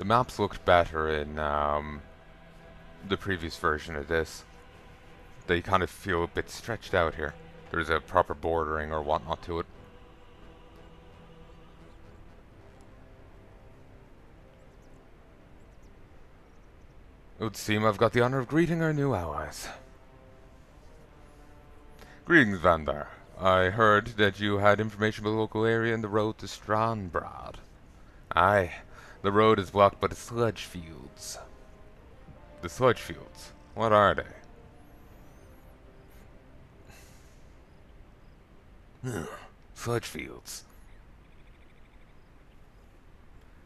The maps looked better in the previous version of this. They kind of feel a bit stretched out here. There's a proper bordering or whatnot to it. It would seem I've got the honor of greeting our new allies. Greetings, Vandar. I heard that you had information about the local area and the road to Strandbrad. Aye, the road is blocked by the sludge fields. The sludge fields? What are they? Sludge fields.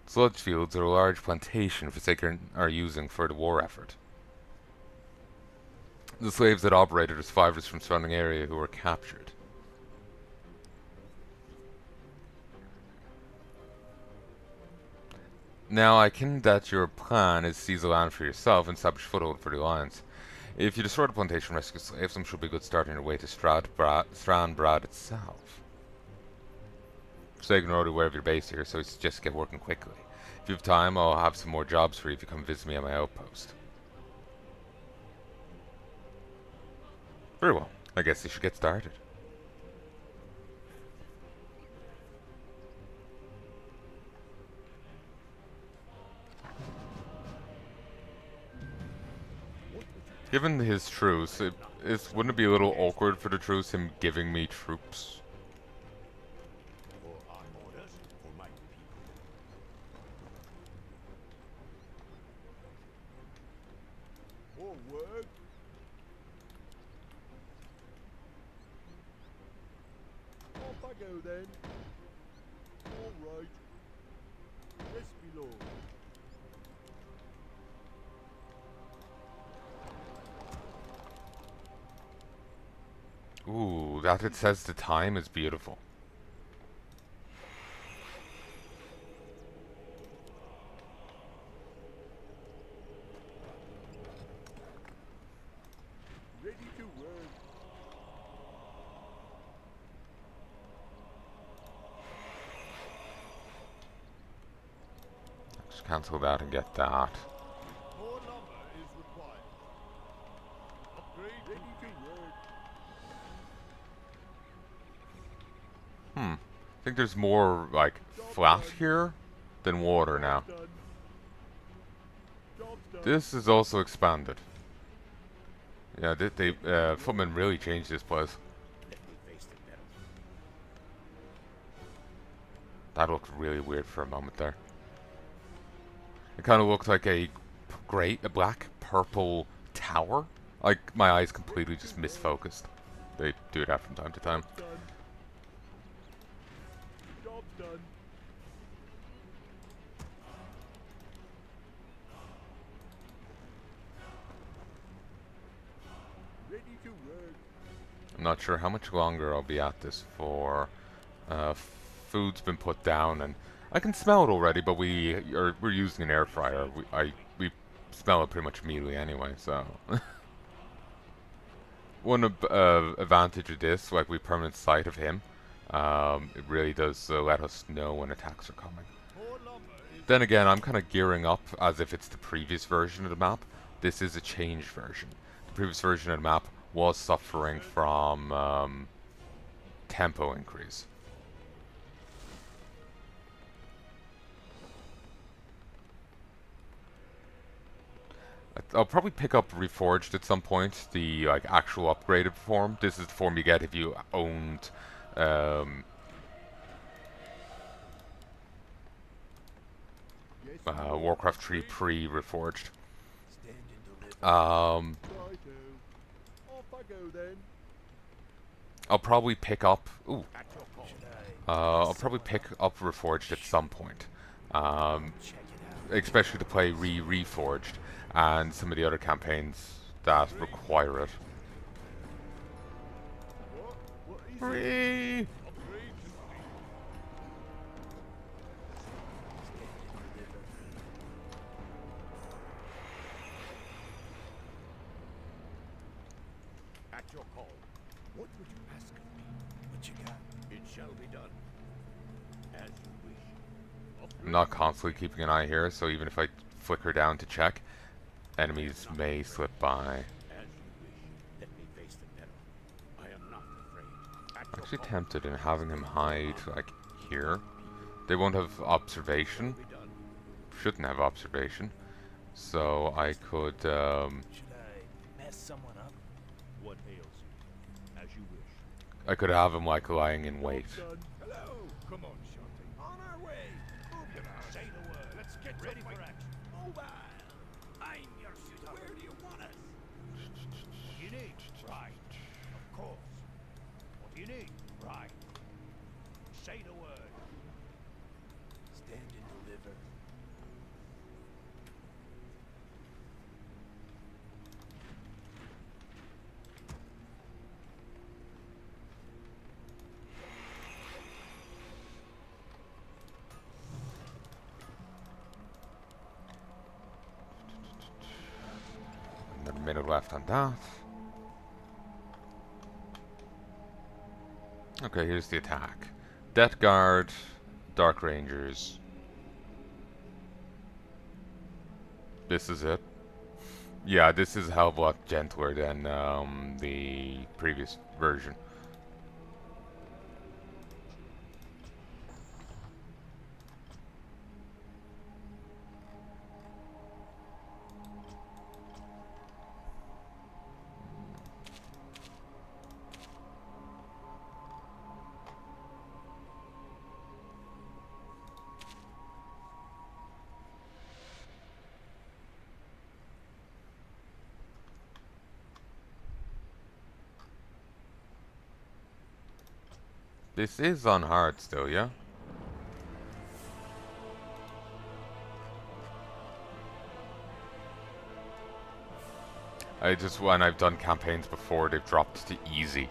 Sludge fields are a large plantation Forsaken are using for the war effort. The slaves that operated are survivors from surrounding area who were captured. Now, I can that your plan is seize the land for yourself and establish foothold for the alliance. If you destroy the plantation and rescue slaves, them should be good starting your way to Strandbrad itself. Forsaken are already aware of your base here, so I suggest get working quickly. If you have time, I'll have some more jobs for you if you come visit me at my outpost. Very well. I guess you should get started. Given his truce, wouldn't it be a little awkward for the truce, him giving me troops? Then. All right. Yes, my lord. Ooh, that it says the time is beautiful. Ready to work. Just cancel that and get that. More lumber is required. Upgrade ready to work. I think there's more, like, flat here than water now. This is also expanded. Yeah, Footmen really changed this place. That looked really weird for a moment there. It kind of looked like a black, purple tower. Like, my eyes completely just misfocused. They do that from time to time. Job done. Ready to work. I'm not sure how much longer I'll be at this for. Food's been put down, and I can smell it already. But we're using an air fryer. We smell it pretty much immediately anyway. So one advantage of this, like we permanent sight of him, it really does let us know when attacks are coming. Then again, I'm kind of gearing up as if it's the previous version of the map. This is a changed version. The previous version of the map was suffering from tempo increase. I'll probably pick up Reforged at some point, the like actual upgraded form. This is the form you get if you owned Warcraft 3 pre-Reforged. I'll probably pick up. I'll probably pick up Reforged at some point, especially to play Reforged and some of the other campaigns that require it. Free. At your call. What would you ask of me? What you got? It shall be done. As you wish. I'm not constantly keeping an eye here, so even if I flicker down to check, enemies may slip by. As you wish. Let me face the peril. I am not afraid. At I'm your actually call. tempted in having him hide, like, here. They won't have observation. Be done. Shouldn't have observation. So I could, Should I mess someone up? What ails you? As you wish. I could have him, like, lying in wait. Done. Hello. Come on, Shanti. On our way. Move your ass. Say the word. Let's get ready for action. Mobile. I'm your shooter. Where do you want us? What do you need? Right. Of course. What do you need? Right. Say the word. Stand and deliver. Another minute left on that. Okay, here's the attack. Death Guard, Dark Rangers. This is it. Yeah, this is a hell of a lot gentler than the previous version. This is on hard still, yeah? When I've done campaigns before, they've dropped to easy.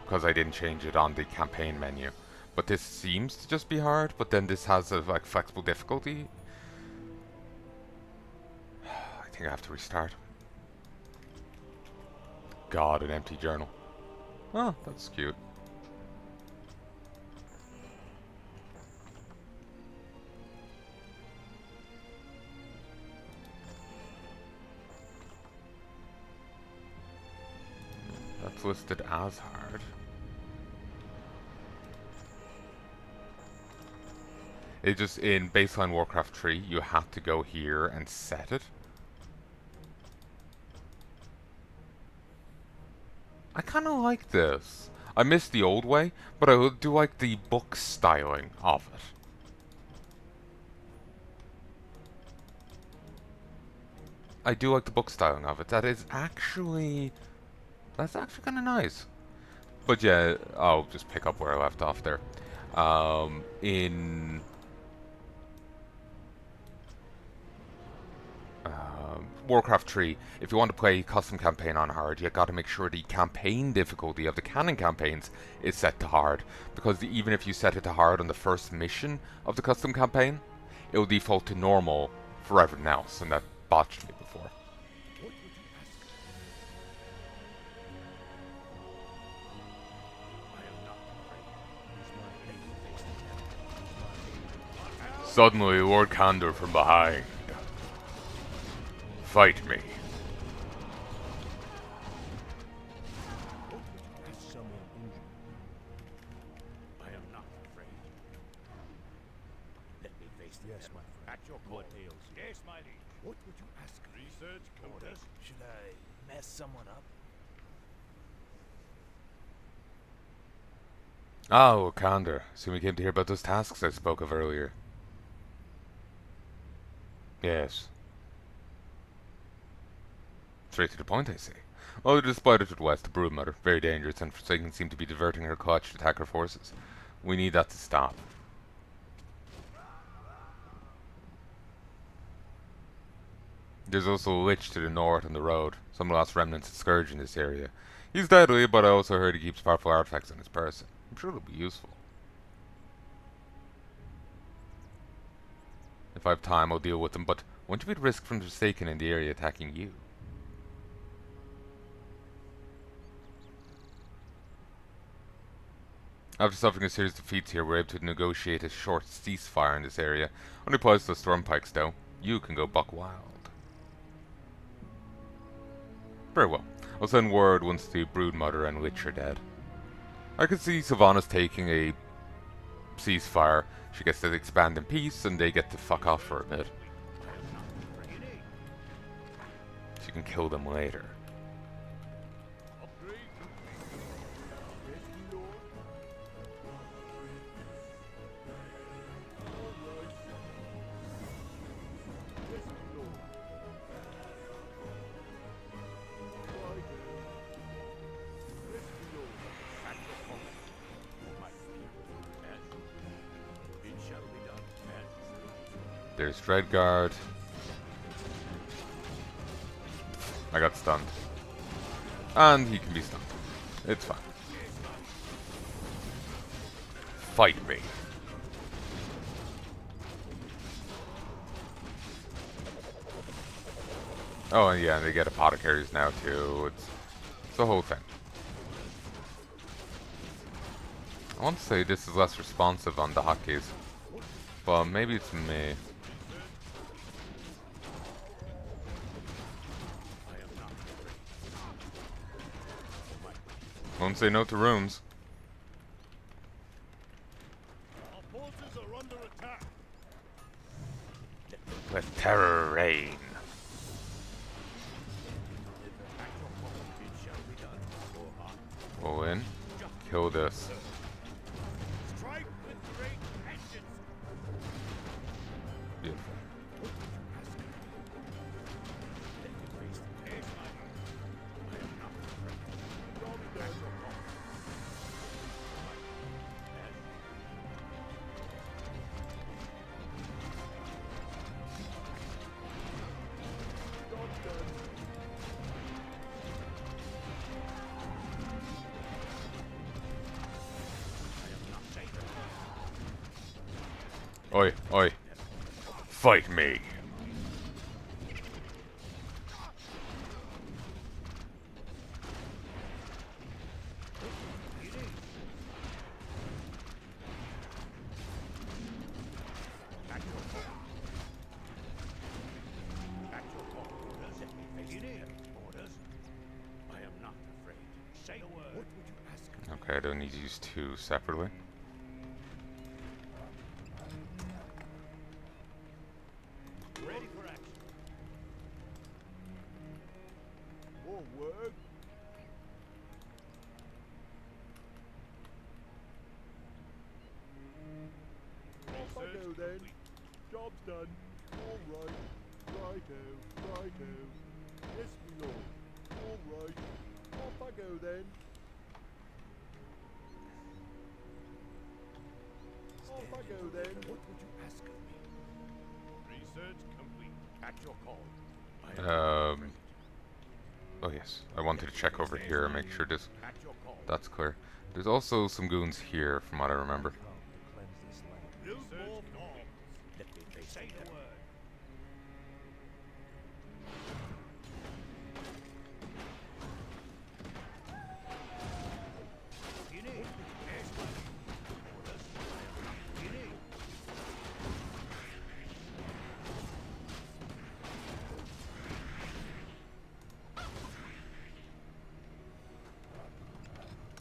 Because I didn't change it on the campaign menu. But this seems to just be hard, but then this has a, like, flexible difficulty. I think I have to restart. God, an empty journal. Oh, that's cute. That's listed as hard. It just, in baseline Warcraft 3, you had to go here and set it. I kinda like this. I miss the old way, but I do like the book styling of it. I do like the book styling of it. That's actually kind of nice. But yeah, I'll just pick up where I left off there. In Warcraft 3, if you want to play custom campaign on hard, you got to make sure the campaign difficulty of the canon campaigns is set to hard, because even if you set it to hard on the first mission of the custom campaign, it will default to normal for everything else, and that botched me before. What would you ask? I am not afraid. Use my face to them. Suddenly, Lord Kandor from behind. Fight me. What would you ask? Someone injured. I am not afraid. Let me face the Yes, peril. my friend. At your call. What ails you? Yes, my liege. What would you ask? Research orders. Should I mess someone up? Oh, Kandor. So we came to hear about those tasks I spoke of earlier. Yes. Straight to the point, I say. Well, despite it to the west, the Broodmother, very dangerous, and Forsaken seem to be diverting her clutch to attack our forces. We need that to stop. There's also a Lich to the north on the road. Some of the last remnants of Scourge in this area. He's deadly, but I also heard he keeps powerful artifacts on his person. I'm sure it'll be useful. If I have time, I'll deal with them, but won't you be at risk from Forsaken in the area attacking you? After suffering a series of defeats here, we're able to negotiate a short ceasefire in this area. Only applies to the storm pikes though. You can go buck wild. Very well. I'll send word once the Broodmother and Lich are dead. I can see Sylvanas taking a ceasefire. She gets to expand in peace and they get to fuck off for a bit. She can kill them later. There's Dreadguard. I got stunned. And he can be stunned. It's fine. Fight me. Oh, and yeah, and they get apothecaries now too. It's the whole thing. I want to say this is less responsive on the hotkeys, but maybe it's me. Won't say no to rooms. Our forces are under attack. Let terror reign. Go in. Kill this. Strike with great vengeance. Beautiful. Oi, oi. Fight me. Okay, I don't need to use two separately. Ready for action. Forward. Off I go then. Job's done. All right. Righto. Righto. Yes, my lord. All right. Off I go then. Off I go then. What would you ask of me? Research complete. At your call. Oh yes, I wanted to check over here and make sure that's clear. There's also some goons here, from what I remember. Build more bombs. Let me say the word. You need. Yes, my orders. You need.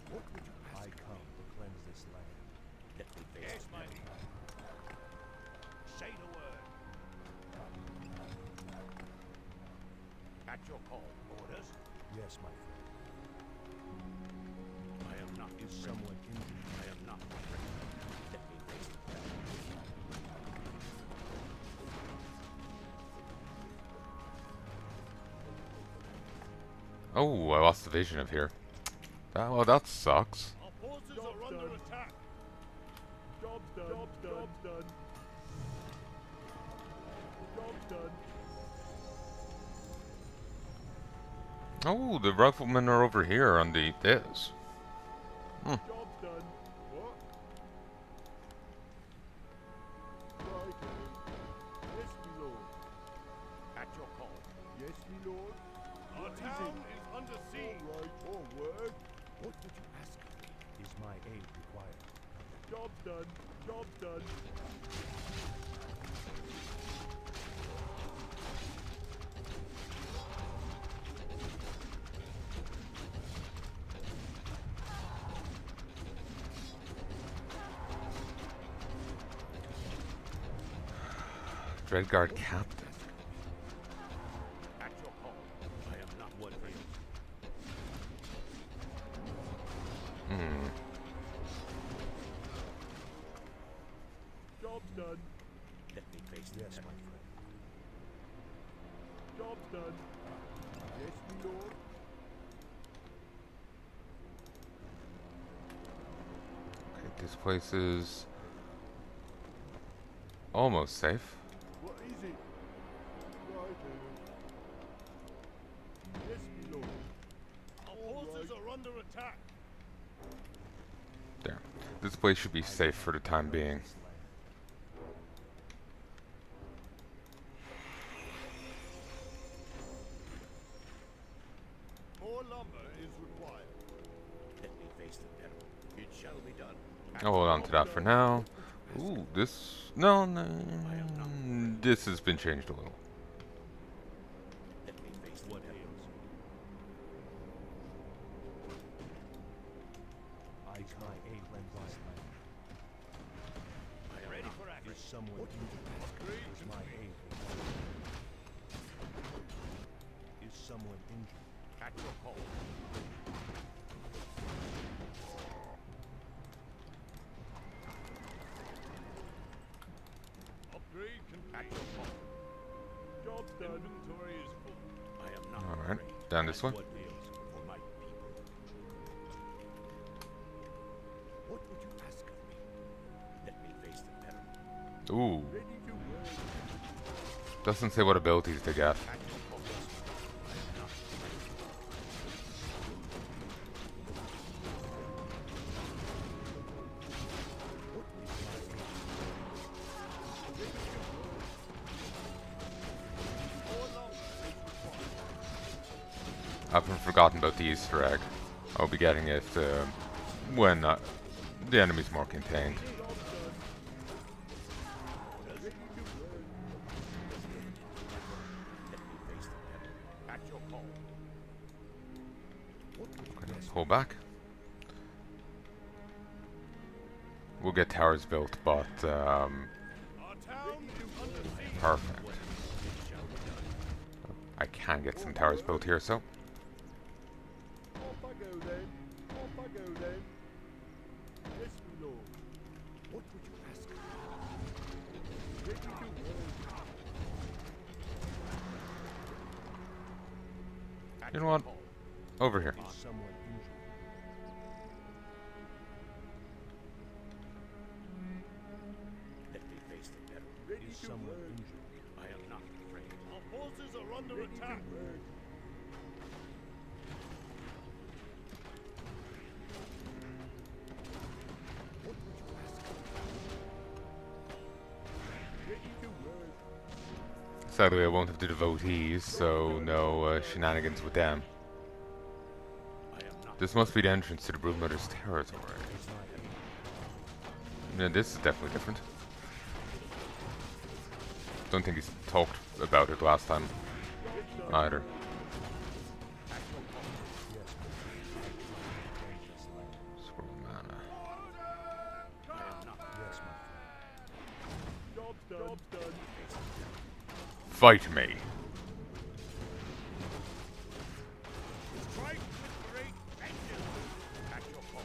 What would you ask? I come to cleanse this land. Let me face yes, my say the word. At your call, orders. Yes, my friend. I am not. Is someone injured? I am not afraid. Let me face the fact. Oh, I lost the vision of here. Well, that sucks. Our forces are under attack. Job's done. Job's done. Job's done. Job's done. Oh, the riflemen are over here on the this. Job's done. What? Righto. Yes, my lord. At your call. Yes, my lord. Our town is under siege. All right. Forward. What would you ask of me? Is my aid required? Job done. Job done. Dreadguard Captain. At your call. I am not one for you. Hmm. Job's done. Let me face the yes, my friend. Job's done. Yes, my lord. Okay, this place is almost safe. What is it? Right Yes, my lord. Our forces are under attack. There. This place should be safe for the time being. More lumber is required. Let me face the peril. It shall be done. I'll hold on to that for now. Ooh, this... No, no. This has been changed a little. Let me face what ails. I my aid when violent. I am ready for action. Is someone injured? Is my aid? Is someone injured? At your call. Upgrade complete. At your call. Job's done. Inventory is full. I am not Alright, afraid. down this way. What ails for my people? What would you ask of me? Let me face the peril. Ooh. Ready to work. Doesn't say what abilities they get. At your call. I am not afraid. What is my aim? Ready to work. More lumber is required. I haven't forgotten about the Easter egg. I'll be getting it when the enemy's more contained. At your call. Pull back. We'll get towers built, but Our town is under siege. perfect. I can get some towers built here, so Off I go then. Off I go then. Yes, my lord. What would you ask? Ready to work. At You know your what? call. over here. Is someone injured? Let me face the peril. Ready is someone injured? I am not afraid. Our forces are under attack. What would you ask? Ready to work. Sadly, I won't have the devotees, so no shenanigans with them. I am not. This must be the entrance to the Broodmother's territory. Yeah, this is definitely different. Don't think he's talked about it last time either. Scroll mana. Job's done. Job's done. Fight me. Strike with great vengeance. At your call.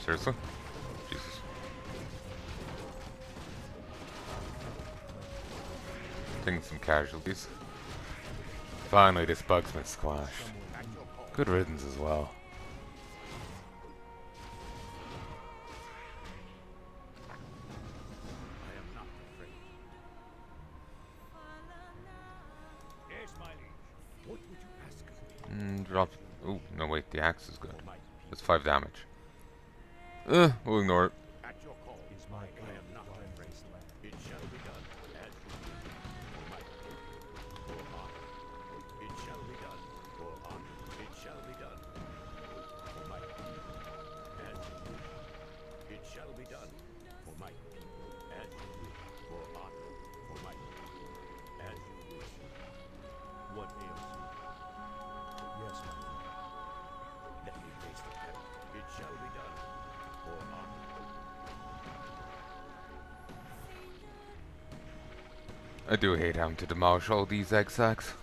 Seriously? Jesus. Taking some casualties. Finally, this bug's been squashed. Good riddance as well. I am not afraid. Yes, my liege. What would you ask of me? Drop. Oh, no, wait, the axe is good. For my people. That's 5 damage. We'll ignore it. At your call. Is my I am not afraid. It shall be done as you will. For my people. For honor. It shall be done for honor. I do hate having to demolish all these egg sacs.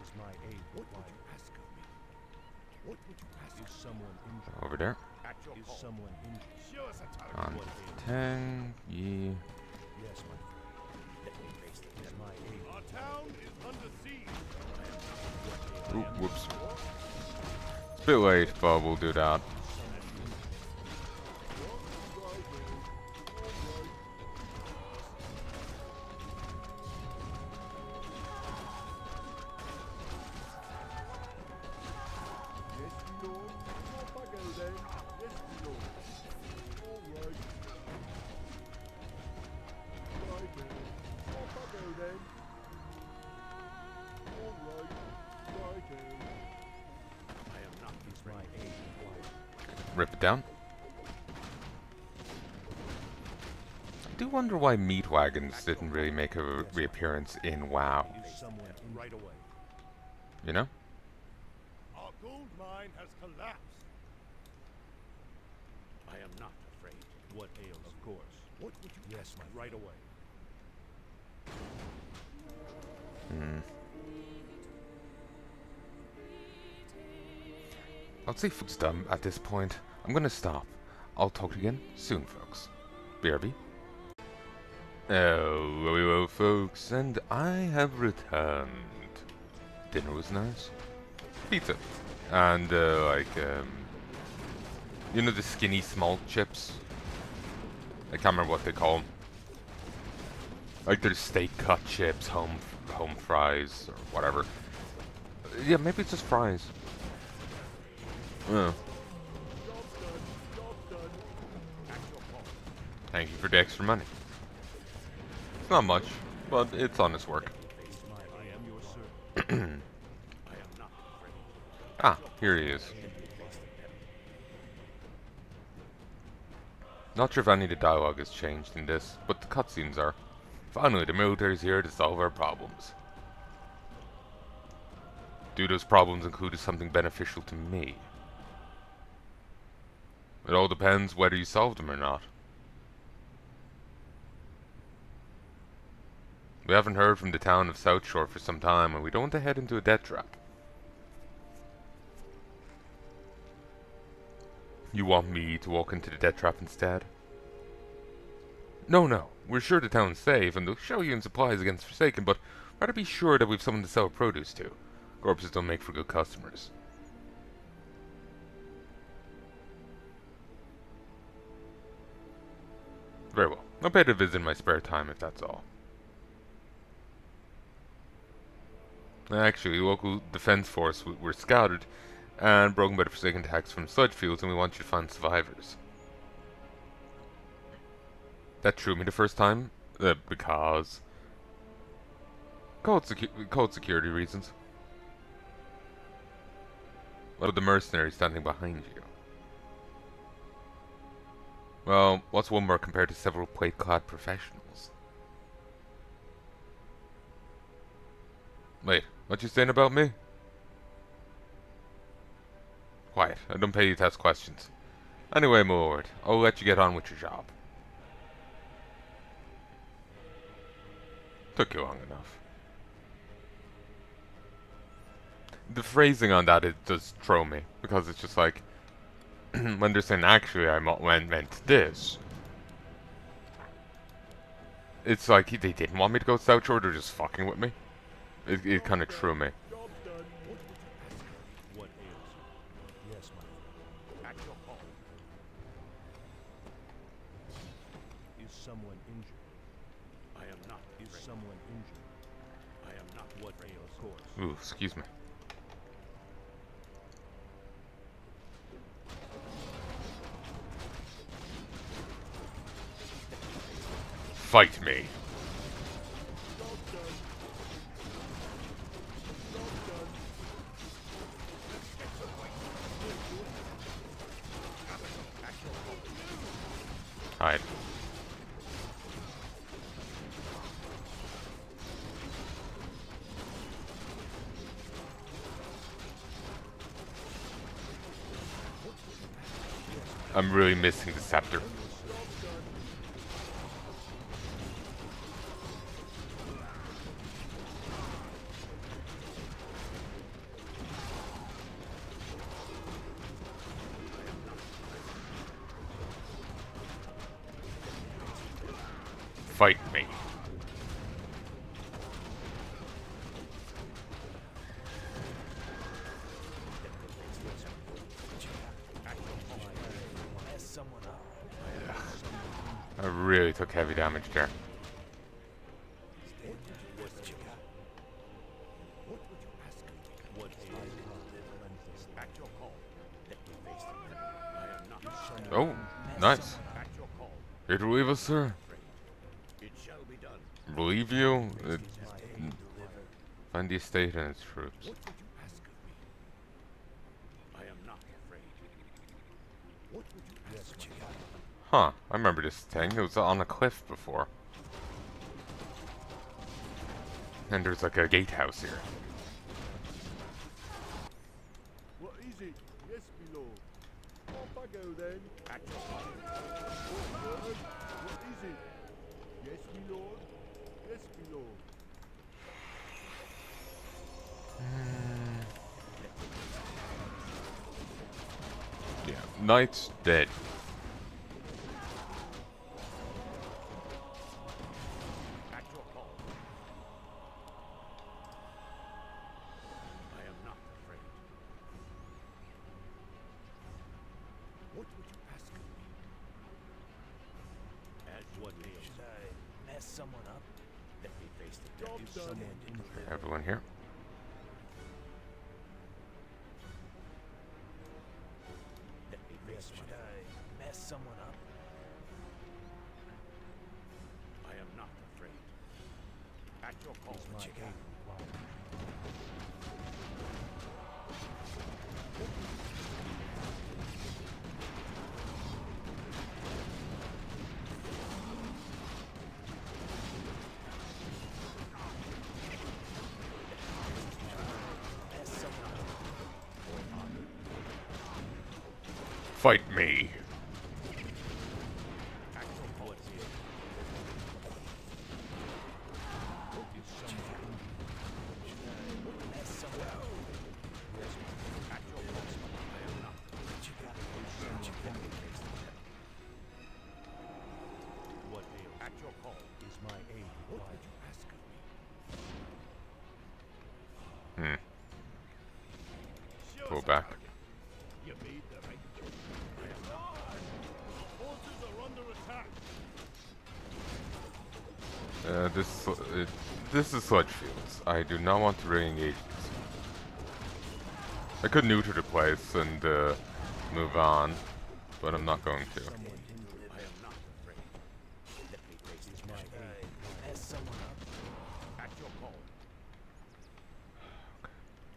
Is my aid what would you ask of me? What would you ask? Is someone injured? Over there. At your Is someone injured? Show us a target. On What ails? 10, ye. Yes, my friend. Let me face it. Is my aid? Our town is under siege. Ooh, whoops. It's a bit late, but we'll do that. Rip it down. I do wonder why meat wagons didn't really make a reappearance in WoW. Right away. You know? Our gold mine has collapsed. I am not afraid. What ails? Of course. What would you? Yes, my right away. I'll say food's done at this point. I'm gonna stop. I'll talk to you again soon, folks. BRB. Hello, folks, and I have returned. Dinner was nice. Pizza. And, you know the skinny small chips? I can't remember what they call them. Like there's steak cut chips, home fries, or whatever. Yeah, maybe it's just fries. Oh. Thank you for the extra money. It's not much, but it's honest work. Ah, here he is. Not sure if any of the dialogue has changed in this, but the cutscenes are. Finally, the military's here to solve our problems. Do those problems include something beneficial to me? It all depends whether you solve them or not. We haven't heard from the town of Southshore for some time, and we don't want to head into a death trap. You want me to walk into the death trap instead? No. We're sure the town's safe, and they'll show you in supplies against Forsaken, but rather be sure that we've someone to sell produce to. Corpses don't make for good customers. Very well. I'll pay to visit in my spare time if that's all. Actually, the local defense force were scouted and broken by the Forsaken attacks from sludge fields, and we want you to find survivors. That threw me the first time, because... Called security reasons. What about the mercenaries standing behind you? Well, what's one more compared to several plate-clad professionals? Wait, what you saying about me? Quiet, I don't pay you to ask questions. Anyway, my lord, I'll let you get on with your job. Took you long enough. The phrasing on that, it does throw me, because it's just like, when they're saying, actually, I meant this. It's like, they didn't want me to go Southshore, they're just fucking with me. It kind of threw me. What ails you? Yes, my friend. At your call. Is someone injured? I am not. Is someone injured? I am not. What ails? Of course. Ooh, excuse me. Fight me. Hide. I'm really missing the scepter. Fight me. Mess someone up. I really took heavy damage there. What you got? What would you ask me? What is at your call? Let me face it. I am not. Oh, nice. At your call. Here to leave us, sir. It shall be done. Believe you? Deliver. Find the estate and its troops. What would you ask of me? I am not afraid. What would you ask What you got? Huh, I remember this thing. It was on a cliff before. And there's like a gatehouse here. What is it? Yes, my lord. Off I go then. At your call. What is it? Yes, my lord. Yes, my lord. Yeah, knight's dead. At your call. I am not afraid. What would you ask of me? As what ails? Should I mess someone up? Let me face the Job devil. done. Stand and deliver. Everyone here. Let me face Should my I mess someone up? I am not afraid. At your call. What you got? Mess someone up. Fight me. At your call. What is it? Mess someone up. At your call. I am not. What you got? What you got? What ails? At your call. Is my aid. What would you ask of me? Pull back. You made the right choice. Forces are under attack. This is sludge fields. I do not want to really engage this. I could neuter the place and move on, but I'm not going to. I am not afraid. Let me face this my Should I mess someone up? At your call.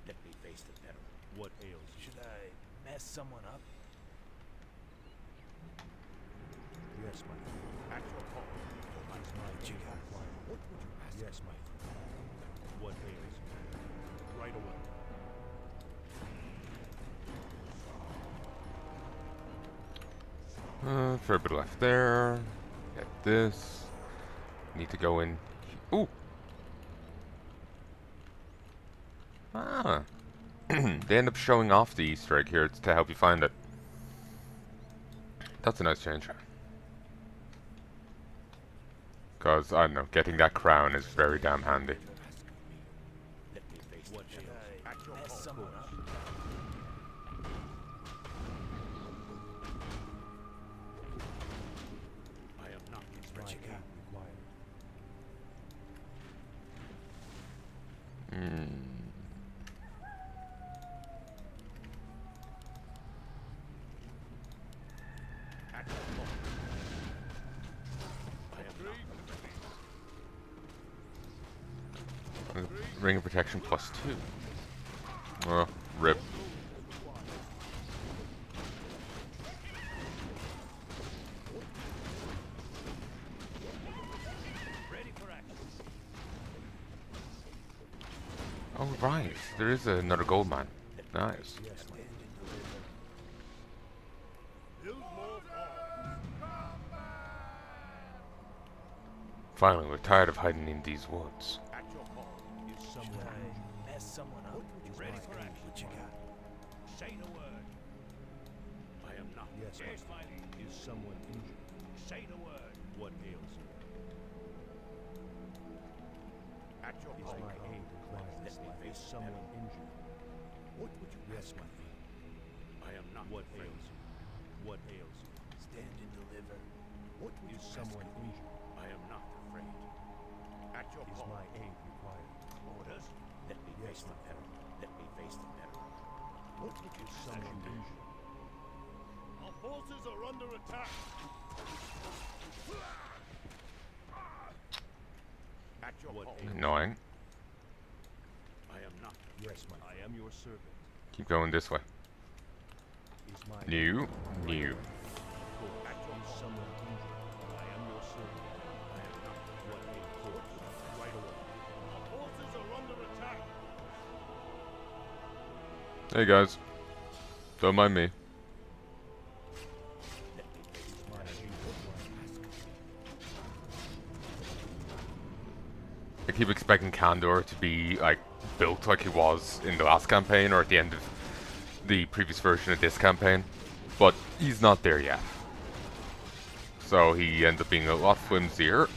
Let me face the peril. What ails? Should I mess someone up? Yes, my friend. At your call. What What you got? would you ask? Yes, my friend. What ails? Right away. Fair bit left there. Get this. Need to go in. Ooh. Ah. They end up showing off the Easter egg here to help you find it. That's a nice change. Because, I don't know, getting that crown is very damn handy. Ask of me. Let me face what Should ails. I At your mess call. someone up? I am not. What you got? At your call. I am not. Ring of Protection +2. Oh, rip. Oh right, there is another gold mine. Nice. Yes, my Build more forts. Finally, we're tired of hiding in these woods. at your call. Is someone Mess someone up. Ready for action. What you got? Say the word. I am not. Yes, my Is someone injured? Say the word. What ails you? At your call. Is my aid required? Let me face someone injured. What would you ask my friend? I am not. What ails you? What ails you? Stand and deliver. What would is someone injured? I am not afraid. At your call. Is my aid required? Orders. Let me face the peril. Let me face the peril. What would you someone injured? Our forces are under attack. At your call. Annoying. I am not. Yes, my. I am your servant. Keep going this way. Is my New. At your someone injured. I am your servant. I am not. What a force. Right away. Our forces are under attack. Hey guys. Don't mind me. Let me face my aid. I keep expecting Kandor to be like built like he was in the last campaign or at the end of the previous version of this campaign, but he's not there yet. So he ends up being a lot flimsier.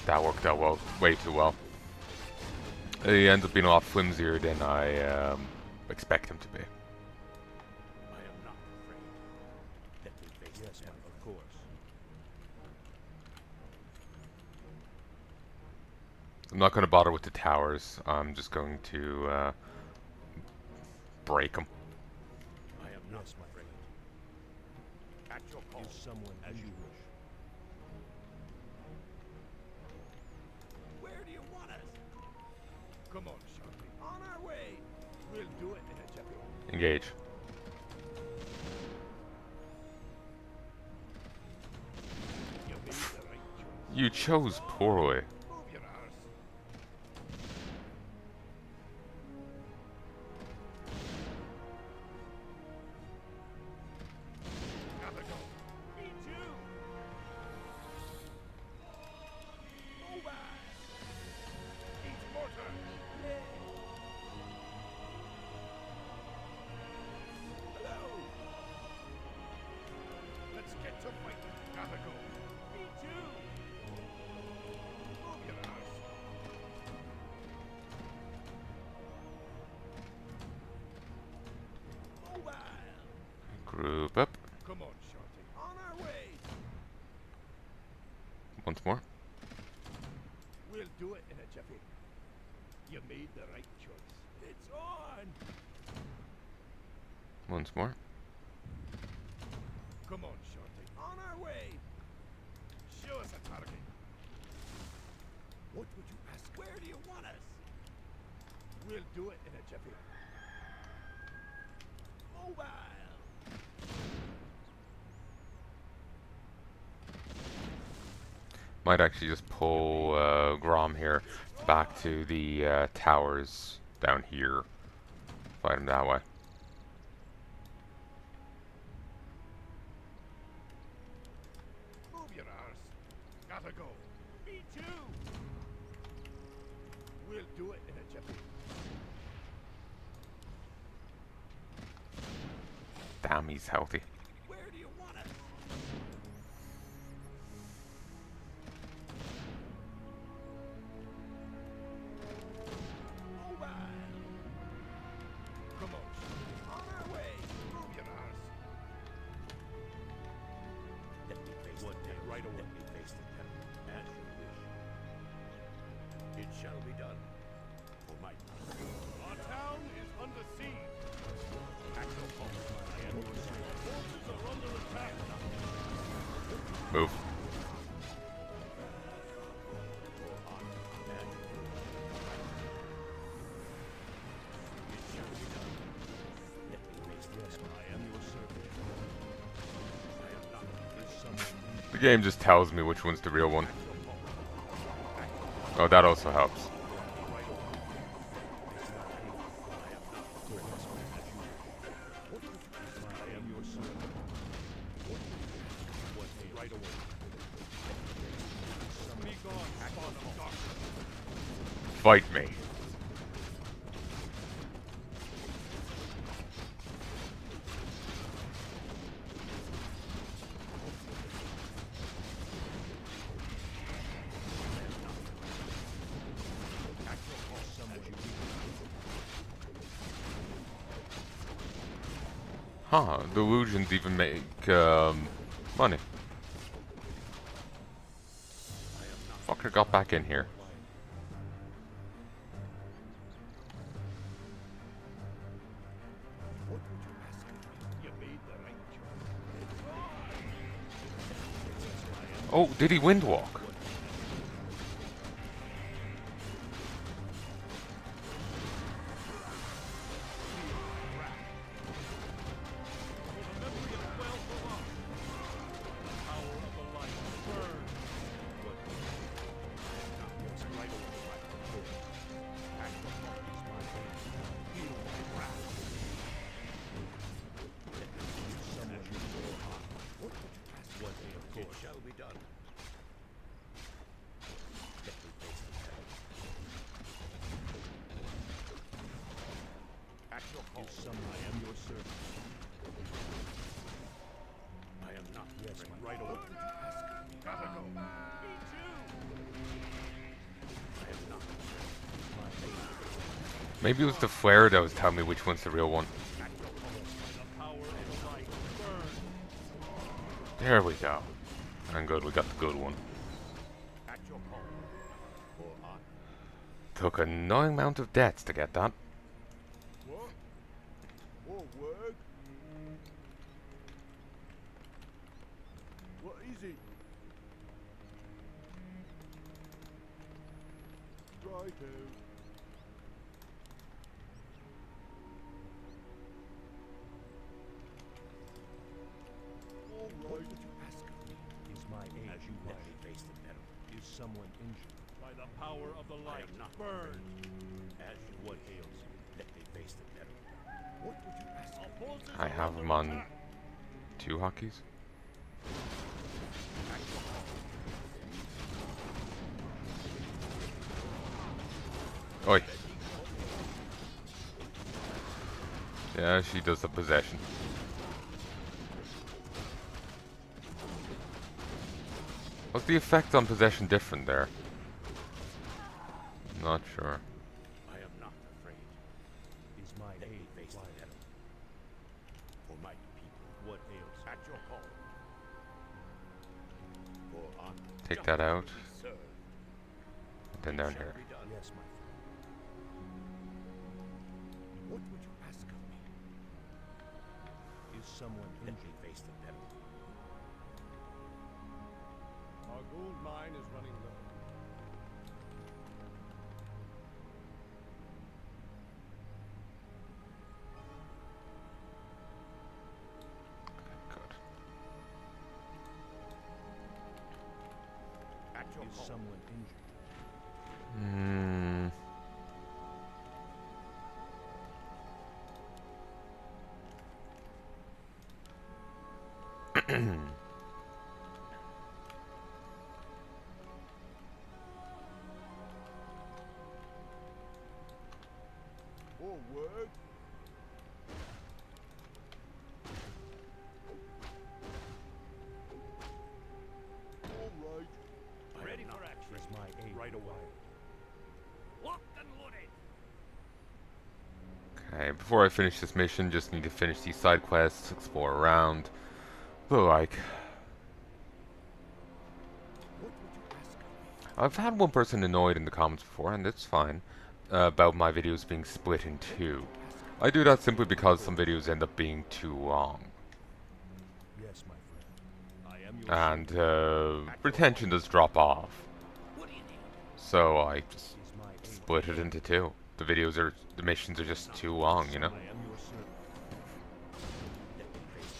That worked out well, way too well. He ends up being a lot flimsier than I expect him to be. I am not afraid. Let me face yes, my, of course. I'm not going to bother with the towers. I'm just going to break them. I am not afraid. At your call. Is someone as you wish. Where do you want us? Come on, Sharpie. On our way. We'll do it in a jiffy. Engage. You made the right choice. You chose poorly. Move your arse. Gotta go. Me too. Over. Eat mortar. Hello. Let's get to fight. Gotta go. Me too. Move your arse. Mobile. Group up. Come on, Shorty. On our way. Once more. We'll do it in a jiffy. You made the right choice. It's on. Once more. Come on, Shorty. On our way. Show us a target. What would you ask? Where do you want us? We'll do it in a jiffy. Mobile. Might actually just pull Grom here back to the towers down here. Fight him that way. Move your arse. Gotta go. Me too. We'll do it in a jiffy. Damn, he's healthy. Where do you want us? Mobile. Come on, Shorty. On our way. Move your arse. Let me face what the right away. Let me face the peril. As you wish. It shall be done. For my Our town is under siege. at your call. I am your servant. Forces are under attack. Move. Let me face the peril. I am your servant. I am not. Is someone The game just tells me which one's the real one. Oh, that also helps. fight me. Huh, the illusions even make money. Fucker got back in here. Oh, did he windwalk? Maybe it was the flare that was telling me which one's the real one. There we go. And good, we got the good one. Took a annoying amount of deaths to get that. What is it? Righto. What would you ask of me? Is my aid as you let me face the metal? Is someone injured? By the power of the light, burn! As you what ails you? Let me face the metal. What would you ask? I have him on 2 hotkeys. Oi. Yeah, she does the possession. What's the effect on possession different there? Not sure. I am not afraid. Is my aid face the metal? For my people, what ails? At your call. For honor. Take that out. Serve. Then down here. Yes, my friend. What would you ask of me? Is someone injured? Let me face the metal. Our gold mine is running low. Good. Is someone injured? Forward. All right. Ready for action. Is my aid right away? Locked and loaded. Okay, before I finish this mission, just need to finish these side quests, explore around. The like. What would you ask of me? I've had one person annoyed in the comments before, and it's fine, about my videos being split in 2. I do that simply because some videos end up being too long. Yes, my friend. I am your And retention does drop off. What do you need? So I just Is my aid split it into 2. The missions are just too long, you know? I am your servant. Let me face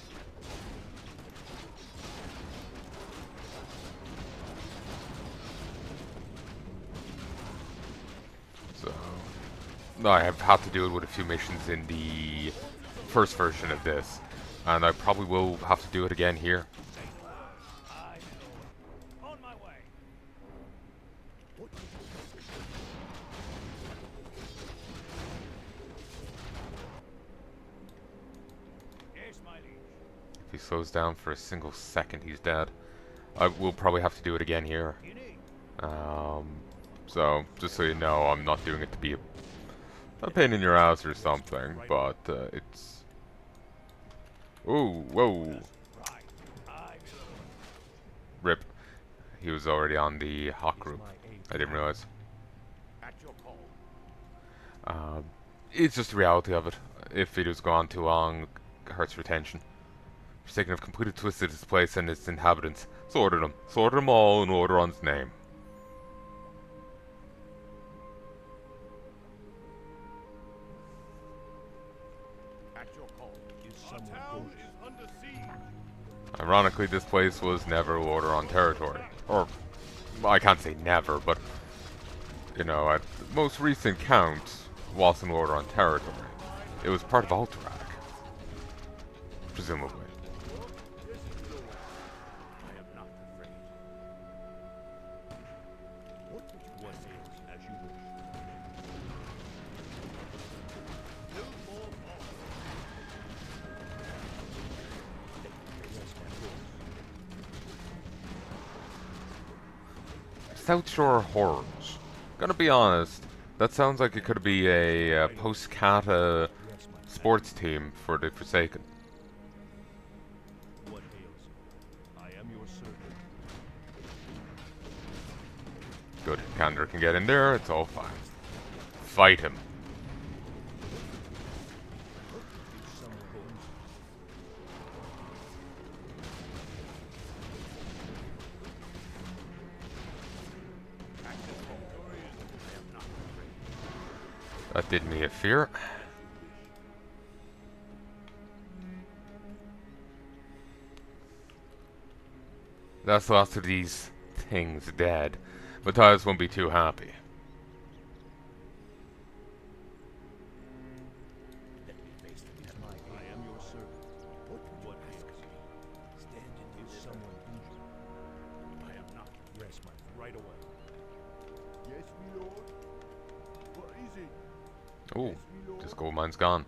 So I have had to do it with a few missions in the first version of this, and I probably will have to do it again here. I know. On my way. What would you ask of me? he slows down for a single second, he's dead. I will probably have to do it again here. So, just so you know, I'm not doing it to be a pain in your ass or something, but it's... Ooh, whoa. Rip. He was already on the hot group. I didn't realize. It's just the reality of it. If videos go on too long, it hurts retention. Forsaken have completely twisted its place and its inhabitants. Sorted them. Sorted them all in Lordaeron's name. Ironically, this place was never Lordaeron territory. Or, well, I can't say never, but, you know, at the most recent count, wasn't Lordaeron territory. It was part of Alterac. Presumably. Southshore horrors. Gonna be honest, that sounds like it could be a post-cata sports team for the Forsaken. What ails you? I am your servant. Good. Kander can get in there, it's all fine. Fight him. That did me a fear. That's lots of these things dead. Matthias won't be too happy. I am your servant. What ails you? Stand in. Is someone injured? I am not. Rest my right away. Yes, my lord. What is it? Ooh, this gold mine's gone.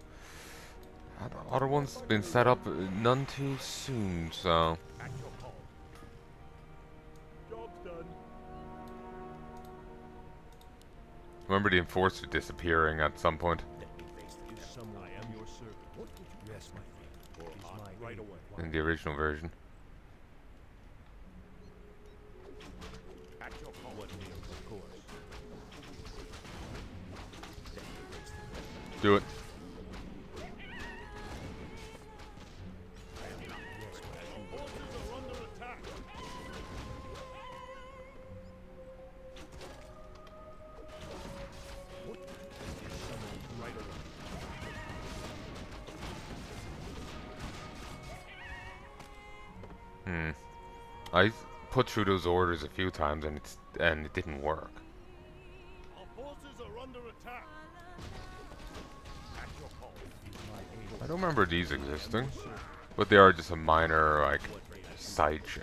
The other one's been set up none too soon, so... Job's done. Remember the Enforcer disappearing at some point? I am your servant. What would you rest my feet? Or on right away. In the original version. At your call. What meals, of course. Do it. I put through those orders a few times and it didn't work. Our forces are under attack. I don't remember these existing, but they are just a minor, like, sideshow.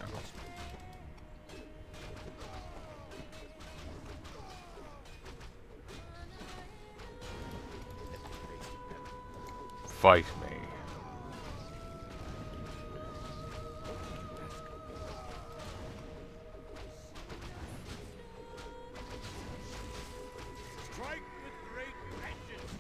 Fight me. Strike with great vengeance.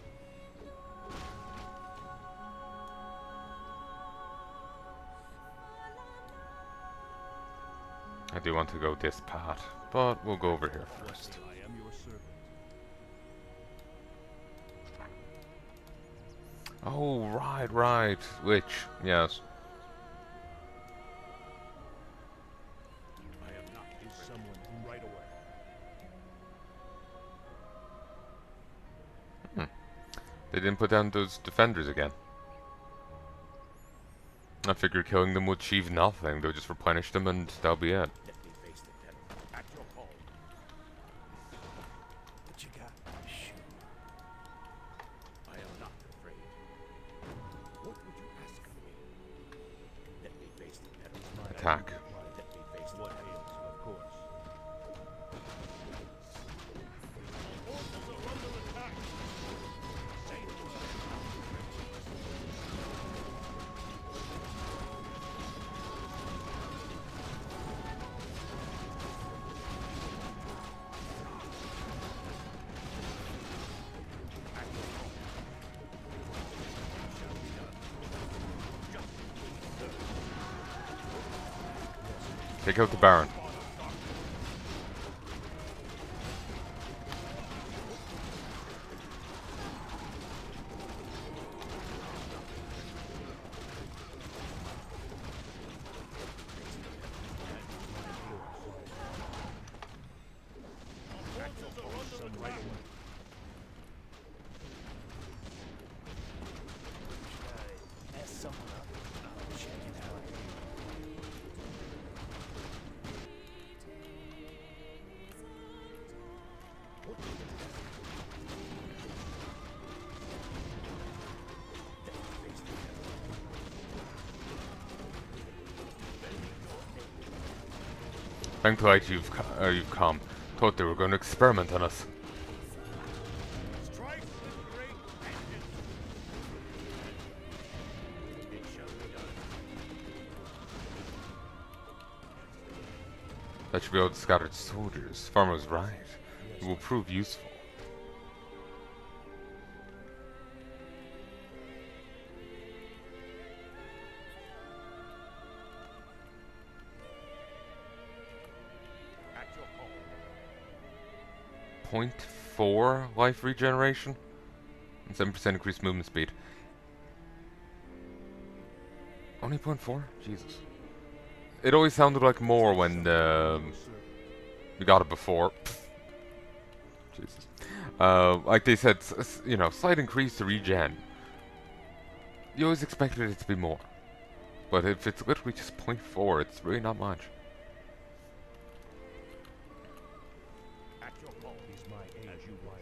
I do want to go this path, but we'll go over here first. I am your servant. Oh, right. Which, yes. I am not. Is someone right away? They didn't put down those defenders again. I figured killing them would achieve nothing. They'll just replenish them and that'll be it. Let me face the devil. At your call. What you got? Shoot. I am not afraid. What would you ask of me? Let me face the devil. Attack. Let me face what ails, of course. Forces are under attack. Say the word. Take out the Baron. Thank God you've come. Thought they were going to experiment on us. Strike with great vengeance. It shall be done. That should be able to scatter soldiers. Farmer was right. It will prove useful. At your call. 0.4 life regeneration and 7% increased movement speed. Only 0.4? Jesus. It always sounded like more when we got it before. Jesus. Like they said, you know, slight increase to regen. You always expected it to be more. But if it's literally just 0.4, it's really not much. At your call. Is my aid as you wish.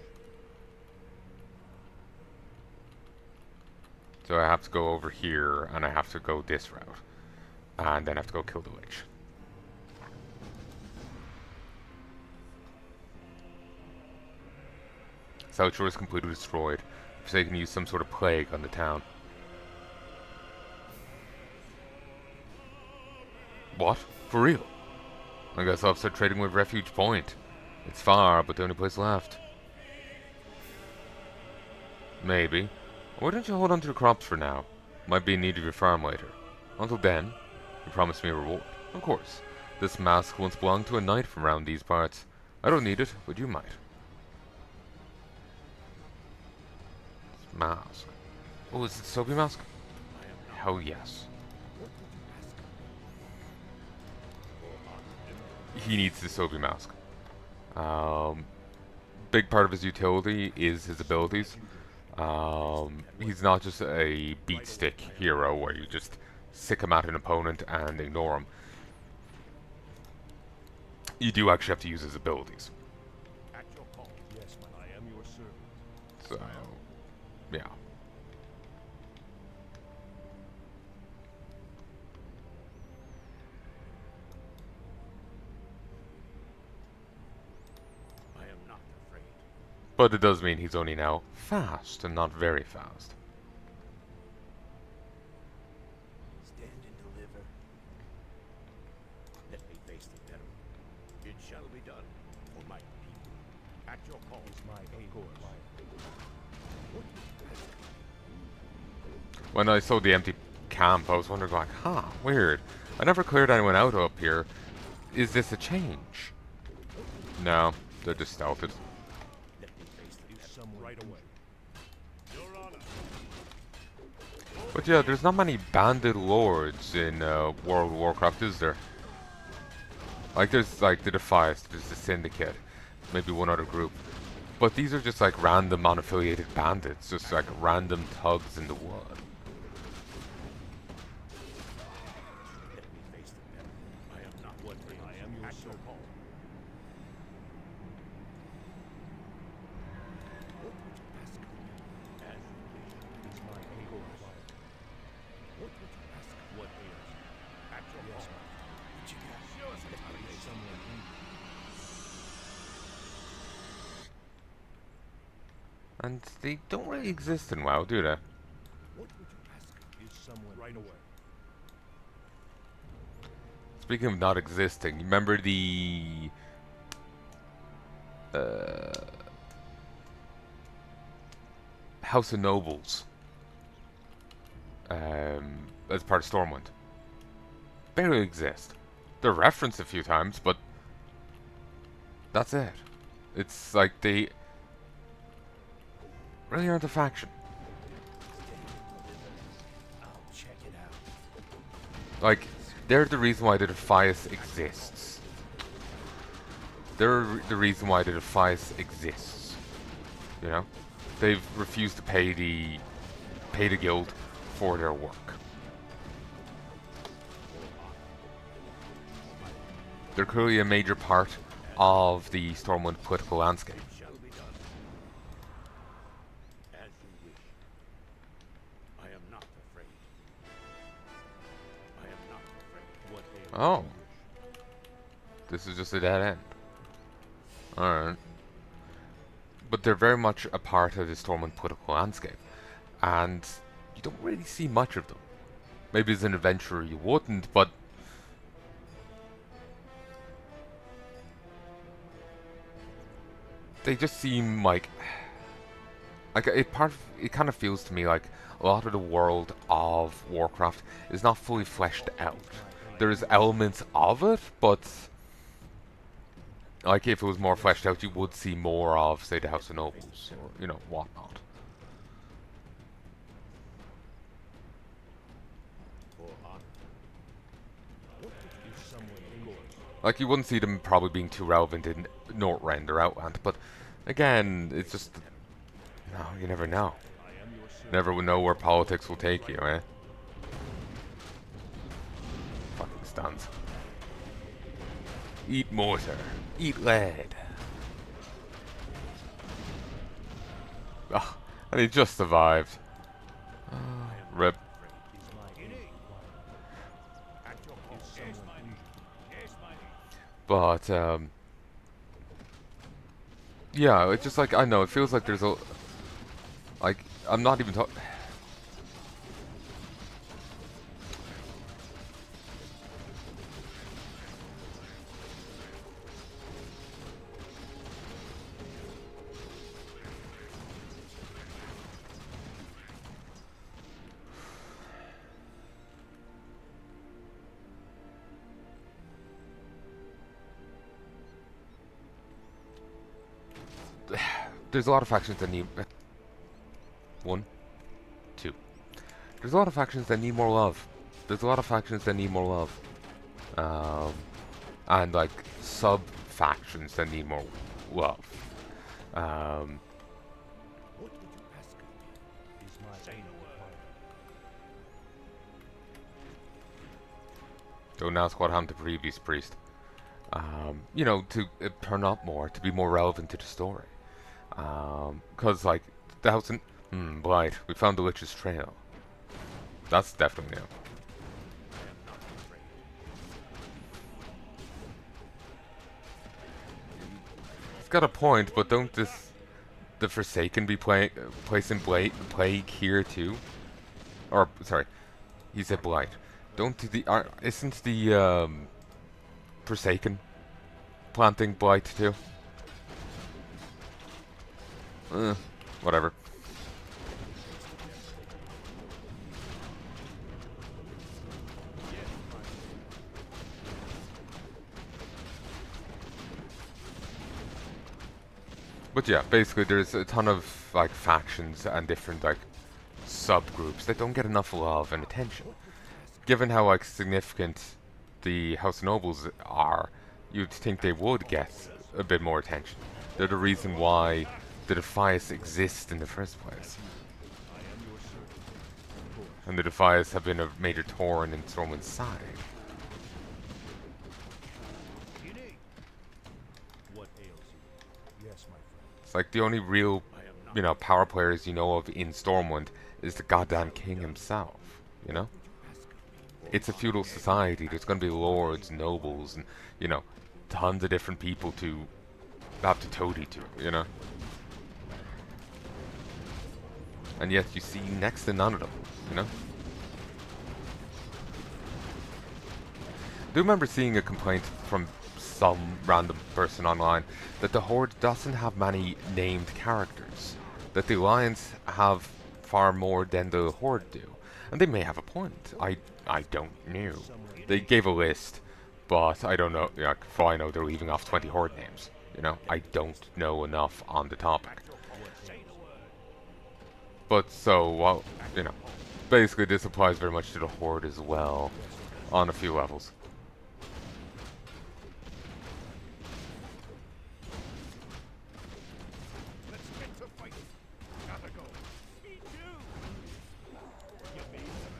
So I have to go over here, and I have to go this route. And then I have to go kill the witch. Southshore is completely destroyed. So they can use some sort of plague on the town. What? For real? I guess I'll start trading with Refuge Point. It's far, but the only place left. Maybe. Why don't you hold on to the crops for now? Might be in need of your farm later. Until then, you promised me a reward. Of course. This mask once belonged to a knight from around these parts. I don't need it, but you might. This mask. Oh, is it Soapy mask? Hell yes. He needs the Soapy mask. Big part of his utility is his abilities. He's not just a beat stick hero where you just sick him at an opponent and ignore him. You do actually have to use his abilities. At your call. Yes, I am your servant. So, yeah. I am not afraid. But it does mean he's only now fast and not very fast. Stand and deliver. Let me face the peril. It shall be done for my people. At your call. Is my aid When I saw the empty camp, I was wondering like, huh, weird. I never cleared anyone out up here. Is this a change? No, they're just stealthed. Let me face the peril. someone right away. Your honor. But yeah, there's not many bandit lords in World of Warcraft, is there? Like there's like the Defias, there's the Syndicate, maybe one other group. But these are just like random unaffiliated bandits, just like random thugs in the wood. Let me face the peril. I am not what I am your servant. Call. What would you ask of me? As you wish. Is my aid required? What would you ask? What ails you? At your Yes, call. What you got? Show us Let me face someone in. And they don't really exist in WoW, do they? What would you ask? Is someone right away? Speaking of not existing, you remember the House of Nobles as part of Stormwind? Barely exist. They're referenced a few times, but that's it. It's like they really aren't a faction. I'll check it out. Like, they're the reason why the Defias exists. They're the reason why the Defias exists. You know? They've refused to pay the guild for their work. They're clearly a major part of the Stormwind political landscape. Shall be done. As you wish. I am not afraid. I am not afraid. What ails Oh. This is just a dead end. Alright. But they're very much a part of the Stormwind political landscape. And you don't really see much of them. Maybe as an adventurer you wouldn't, but they just seem like it kind of feels to me like a lot of the world of Warcraft is not fully fleshed out. There's elements of it, but like if it was more fleshed out, you would see more of, say, the House of Nobles or whatnot. for honor? What if someone ignores? Like you wouldn't see them probably being too relevant in Northrend or Outland, but again, it's just no, you never know. I am your servant. Never would know where politics will take you, eh? Fucking stuns. Eat mortar. Eat lead. Ah, and he just survived. Rip. But, yeah, it's just like, I know, it feels like there's a... Like, I'm not even talking... There's a lot of factions that need... One. Two. There's a lot of factions that need more love. There's a lot of factions that need more love. And, like, sub-factions that need more love. What would you ask of me? Is my say no word. Don't ask what happened to previous priest. You know, to turn up more, to be more relevant to the story. Because, like, the house in... Blight, we found the Lich's Trail. That's definitely new. I am not afraid. It's got a point, but don't the Forsaken be placing Plague here too? Or, sorry, he said Blight. Don't isn't the Forsaken planting Blight too? Whatever. But yeah, basically there's a ton of like factions and different like subgroups that don't get enough love and attention. Given how like significant the House of Nobles are, you'd think they would get a bit more attention. They're the reason why the Defias exist in the first place. I am your servant. Of course. And the Defias have been a major thorn in Stormwind's side. What ails you? Yes, my friend. It's like the only real, power players you know of in Stormwind is the goddamn king himself, you know? It's a feudal society. There's going to be lords, nobles, and, tons of different people to have to toady to, you know? And yet you see next to none of them, you know? I do remember seeing a complaint from some random person online that the Horde doesn't have many named characters. That the Alliance have far more than the Horde do. And they may have a point. I don't know. They gave a list, But I don't know, yeah, for all I know, they're leaving off 20 horde names. You know, I don't know enough on the topic. But so, well, you know, basically this applies very much to the horde as well, on a few levels. Let's get to fight. Gotta go. Me too. You mean that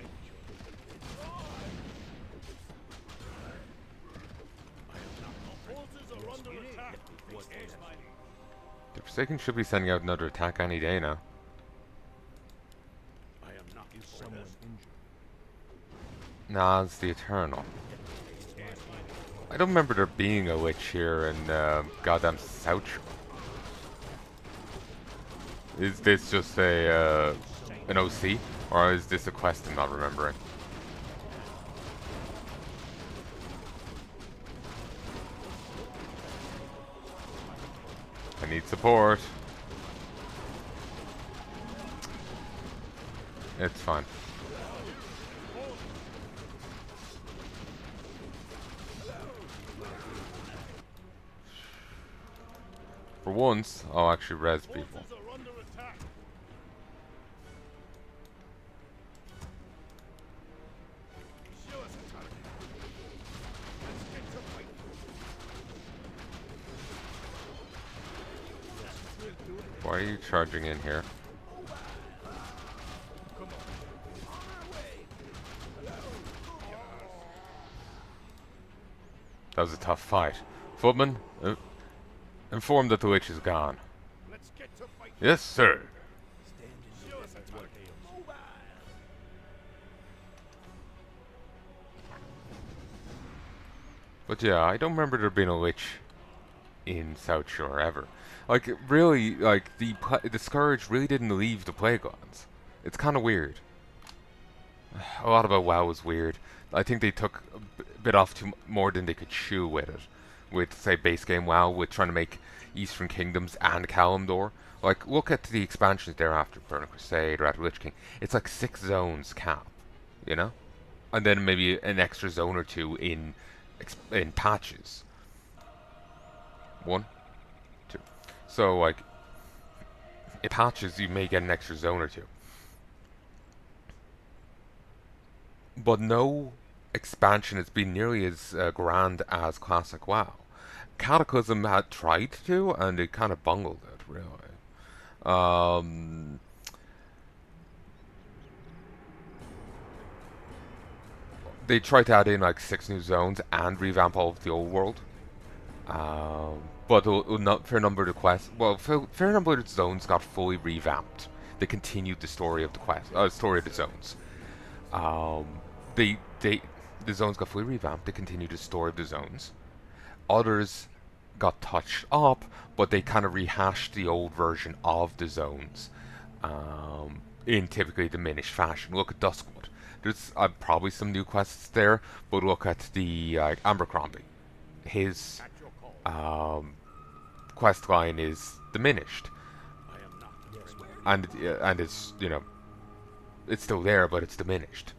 I forces are under attack. Yes, my The Forsaken should be sending out another attack any day now. I am not someone injured. Nah, it's the Eternal. I don't remember there being a witch here in goddamn Southshore. Is this just a an OC, or is this a quest I'm not remembering? I need support. It's fine. For once, I'll actually res people. forces are under attack. Show us a target. Let's get to fight. Why are you charging in here? Come on. On our way. That was a tough fight. Footman, inform that the witch is gone. Let's get to fight. Yes, sir. Show us a target. Mobile. But yeah, I don't remember there being a witch in Southshore ever. Like, really, like, the Scourge really didn't leave the Playgrounds. It's kind of weird. A lot about WoW was weird. I think they took a bit off more than they could chew with it. With, say, base game WoW, with trying to make Eastern Kingdoms and Kalimdor. Like, look at the expansions there after Burning Crusade or after Lich King. It's like 6 zones cap, you know? And then maybe an extra zone or two in patches. 1, 2. So, like, in patches, you may get an extra zone or two. But no expansion has been nearly as grand as Classic WoW. Cataclysm had tried to, and it kind of bungled it, really. They tried to add in like 6 new zones and revamp all of the old world. But a fair number of the quests, well, fair number of the zones got fully revamped. They continued the story of the story of the zones. The zones got fully revamped. They continued the story of the zones. Others got touched up, but they kind of rehashed the old version of the zones in typically diminished fashion. Look at Duskwood. There's probably some new quests there, but look at the Abercrombie. His quest line is diminished, and it's, you know, it's still there, but it's diminished.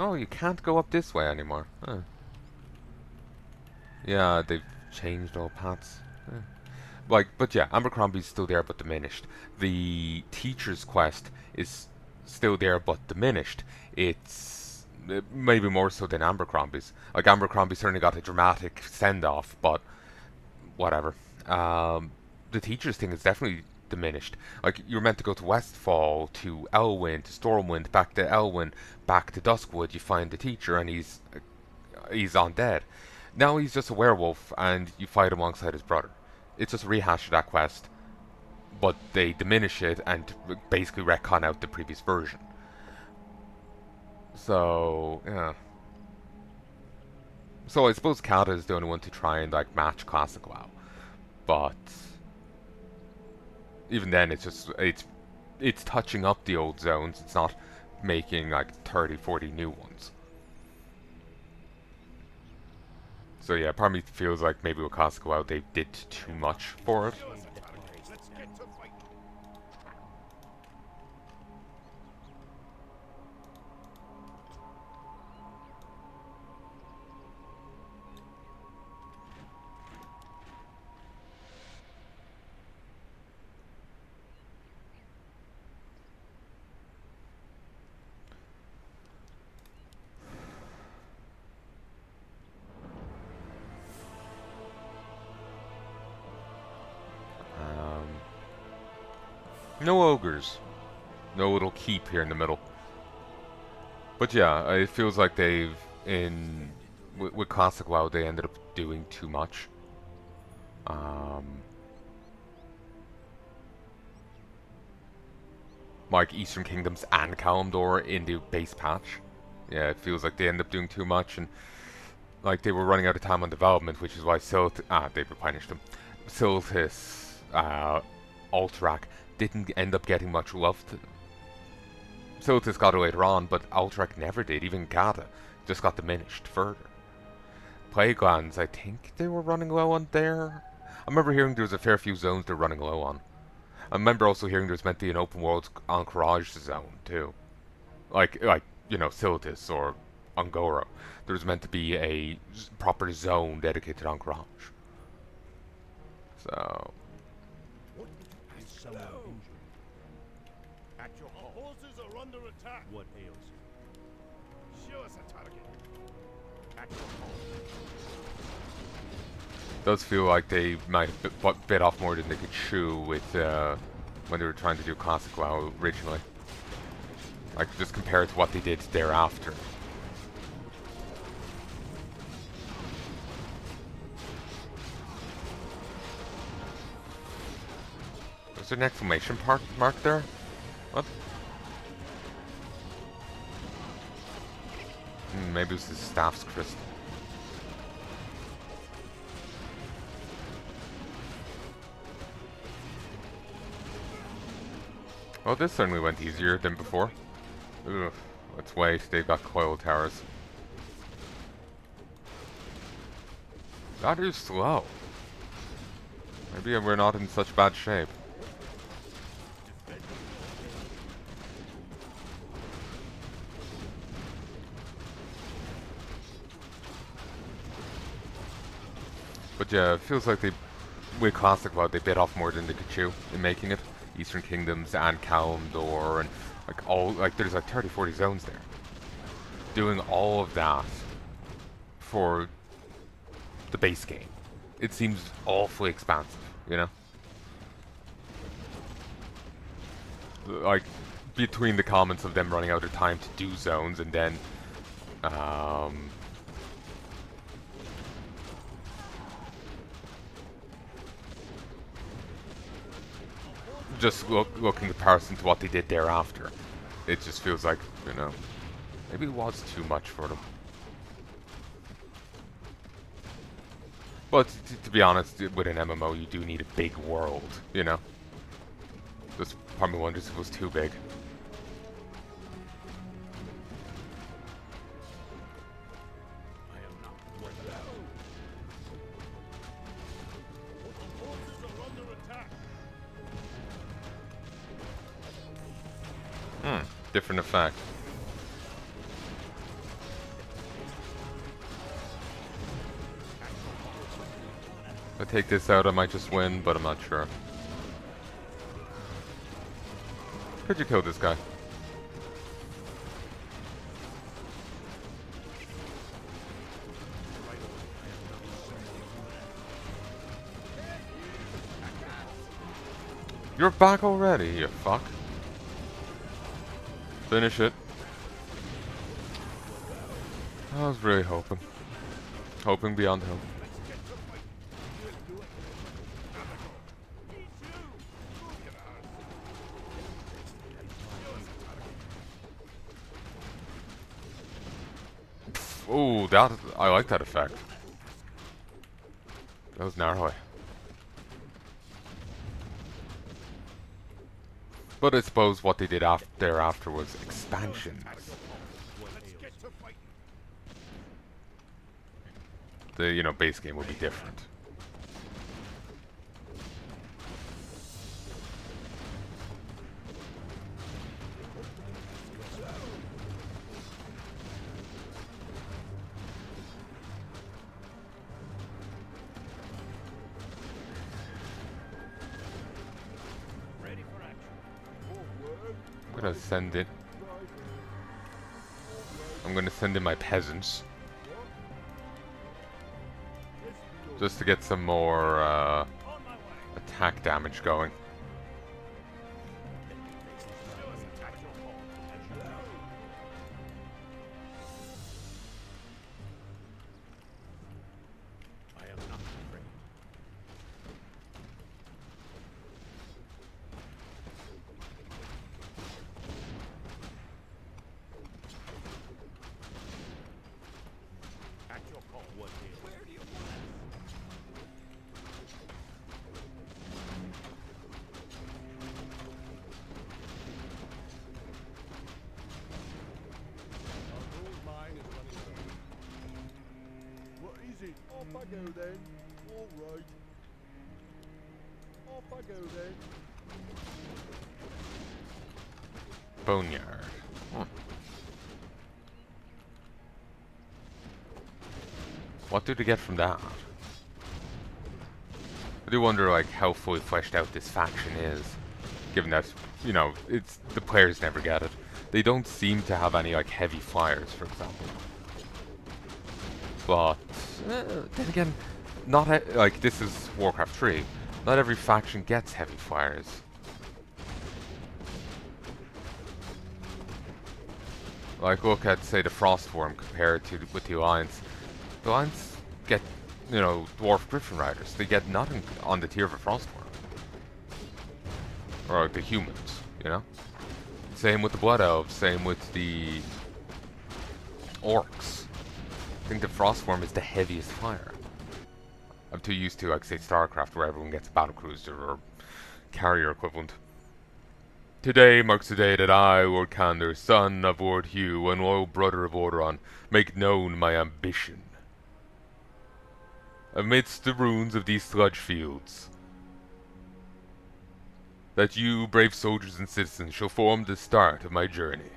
Oh, you can't go up this way anymore. Huh. Yeah, they've changed all paths. Huh. Like, but yeah, Abercrombie's still there but diminished. The teacher's quest is still there but diminished. It's maybe more so than Abercrombie's. Like, Abercrombie certainly got a dramatic send-off, but whatever. The teacher's thing is definitely diminished. Like, you're meant to go to Westfall, to Elwyn, to Stormwind, back to Elwyn, back to Duskwood. You find the teacher, and he's undead. Now he's just a werewolf, and you fight alongside his brother. It's just a rehash of that quest, but they diminish it and basically retcon out the previous version. So, yeah. So I suppose Kata is the only one to try and like match Classic WoW, but even then, it's touching up the old zones. It's not making like 30, 40 new ones. So yeah, part of me feels like maybe with Classic WoW they did too much for it. No ogres. No little keep here in the middle. But yeah, it feels like they've, with Classic WoW, they ended up doing too much. Like Eastern Kingdoms and Kalimdor in the base patch. Yeah, it feels like they end up doing too much, and like they were running out of time on development, which is why they replenished them. Silthis, Alterac didn't end up getting much love. Silthis got it later on, but Alterac never did. Even Gata just got diminished further. Plaguelands, I think they were running low on there. I remember hearing there was a fair few zones they're running low on. I remember also hearing there's meant to be an open world Anchorage zone too, like you know, Siltis or Angoro. There's meant to be a proper zone dedicated to Anchorage. So Is someone injured? At your horses are under attack. What ails you? Show us a target. At your horse. does feel like they might have bit off more than they could chew with when they were trying to do Classic WoW originally. Like just compared to what they did thereafter. Was there an exclamation mark there? What? Maybe it was his staff's crystal. Well, this certainly went easier than before. Ugh, let's wait. They've got coil towers. That is slow. Maybe we're not in such bad shape. But yeah, it feels like with Classic WoW, they bit off more than they could chew in making it. Eastern Kingdoms and Kalimdor and there's like 30-40 zones there. Doing all of that for the base game. It seems awfully expansive, you know? Like, between the comments of them running out of time to do zones and then just look in comparison to what they did thereafter. It just feels like, you know, maybe it was too much for them. But to be honest, with an MMO, you do need a big world, you know? Just part of me wonders if it was too big. Different effect. If I take this out, I might just win, but I'm not sure. Could you kill this guy? You're back already, you fuck. Finish it. I was really hoping. Hoping beyond hope. Ooh, I like that effect. That was gnarly. But I suppose what they did thereafter was expansions. The, you know, base game would be different. I'm gonna send it. I'm gonna send in my peasants. Just to get some more attack damage going. it? Off I go then. All right. Off I go then. Boneyard. Hmm. What do they get from that? I do wonder, like, how fully fleshed out this faction is, given that, you know, it's the players never get it. They don't seem to have any, like, heavy flyers, for example. But then again, not like this is Warcraft 3. Not every faction gets heavy flyers. Like, look at, say, the Frostworm compared to with the Alliance. The Alliance get, you know, Dwarf Griffin Riders. They get nothing on the tier of a Frostworm. Or like the humans, you know? Same with the Blood Elves, same with the Orcs. I think the Frostworm is the heaviest flyer. I'm too used to, like, say, StarCraft, where everyone gets a battlecruiser or carrier equivalent. Today marks the day that I, Lord Kandor, son of Lord Hugh, and loyal brother of Lordaeron, make known my ambition. Amidst the ruins of these sludge fields, that you, brave soldiers and citizens, shall form the start of my journey.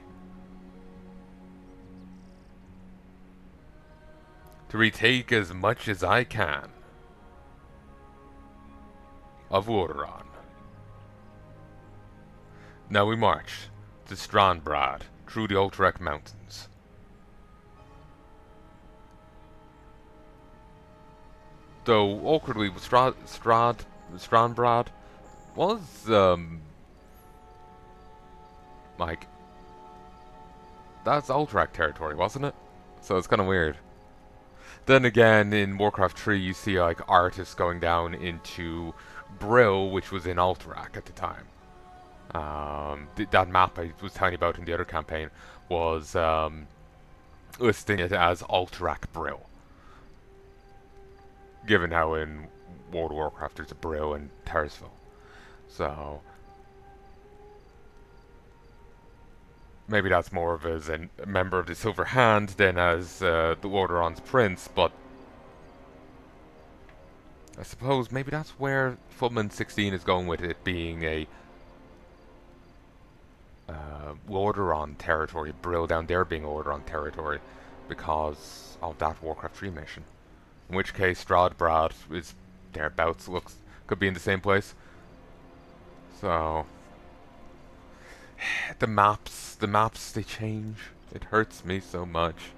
To retake as much as I can of Lordaeron. Now we march to Strandbrad, through the Ultrek Mountains. Though awkwardly, Strandbrad was like, that's Ultrek territory, wasn't it? So it's kind of weird. Then again, in Warcraft 3, you see like artists going down into Brill, which was in Alterac at the time. That map I was telling you about in the other campaign was listing it as Alterac Brill. Given how in World of Warcraft there's a Brill and Terrasville. So maybe that's more of as a member of the Silver Hand than as the Lordaeron's prince, but I suppose maybe that's where Footman 16 is going with it being a Lordaeron territory, Brill down there being Lordaeron territory, because of that Warcraft 3 mission. In which case, Strandbrad is thereabouts, could be in the same place. So, the maps, they change. It hurts me so much.